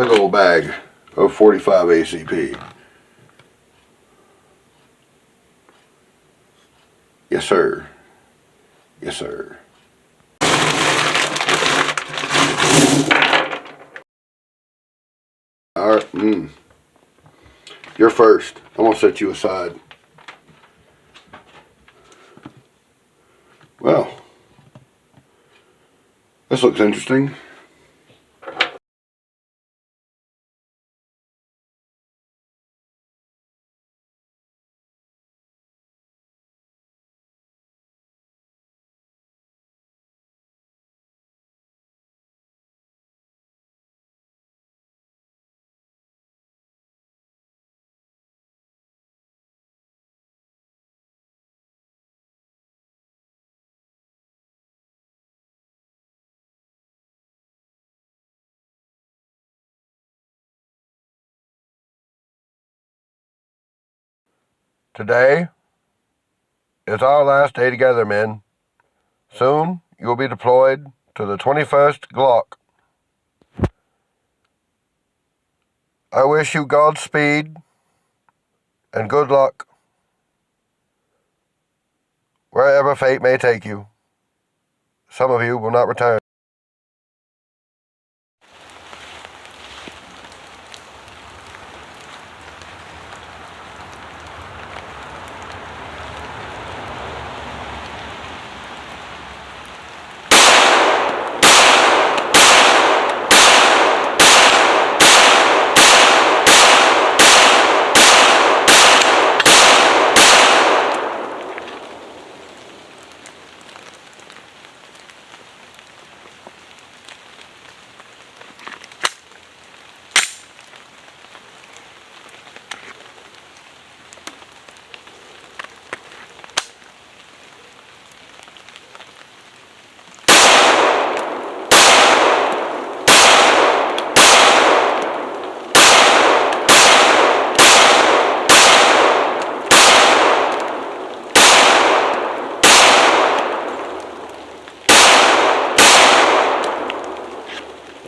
big old bag of 45 ACP. Yes, sir. Yes, sir. Alright, You're first. I'm going to set you aside. Well, this looks interesting. Today is our last day together, men. Soon you will be deployed to the 21st Glock. I wish you Godspeed and good luck wherever fate may take you. Some of you will not return.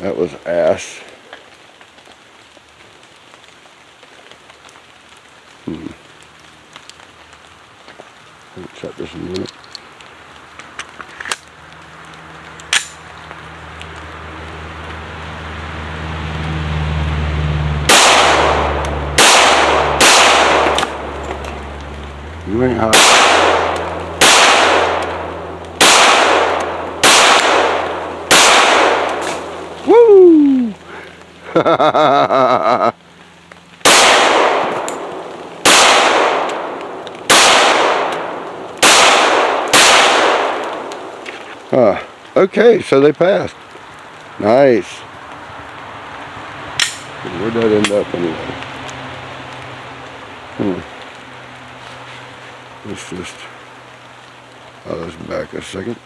That was ass. Let me check this in a minute. You ain't hot. Woo! Okay, so they passed. Nice. Where'd that end up anyway? Let's just... let's back a second.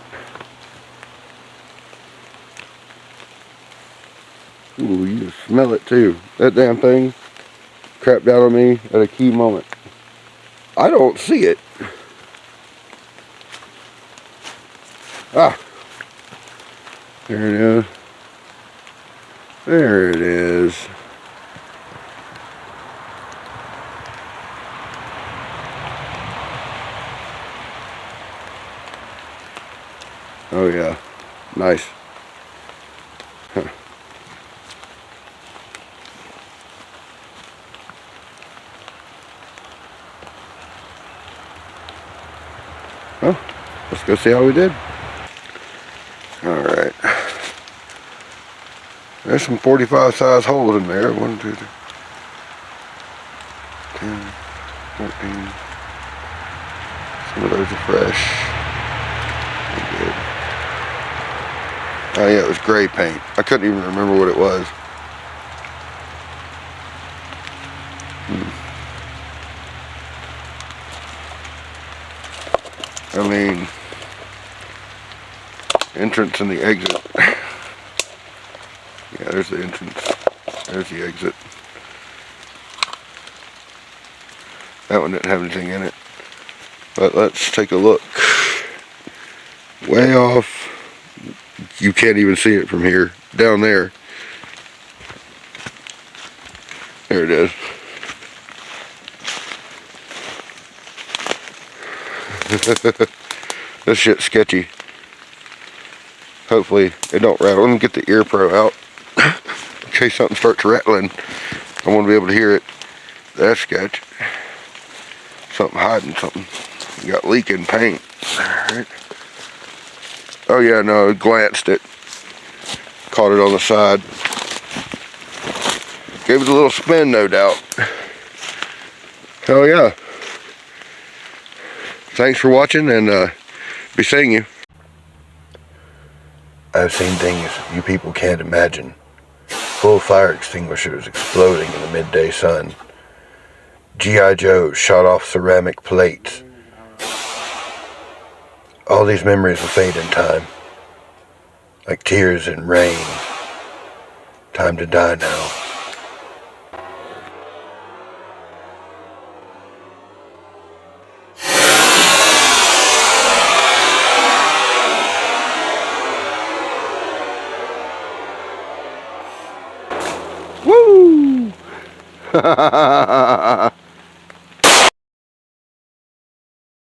Ooh, you smell it too. That damn thing crapped down on me at a key moment. I don't see it. Ah! There it is. There it is. Oh yeah. Nice. Huh. Well, let's go see how we did. Alright. There's some 45 size holes in there. 1, 2, 3, 10, 14. Some of those are fresh. Good. Oh yeah, it was gray paint. I couldn't even remember what it was. I mean, entrance and the exit. Yeah, there's the entrance. There's the exit. That one didn't have anything in it. But let's take a look. Way off. You can't even see it from here. Down there. There it is. This shit's sketchy. Hopefully it don't rattle. Let me get the ear pro out in case something starts rattling. I want to be able to hear it. That's sketch. Something hiding something. You got leaking paint. Alright. Oh yeah, no, it glanced it. Caught it on the side. Gave it a little spin, no doubt. Hell yeah. Thanks for watching, and be seeing you. I've seen things you people can't imagine. Full fire extinguishers exploding in the midday sun. G.I. Joe shot off ceramic plates. All these memories will fade in time. Like tears in rain. Time to die now. Woo!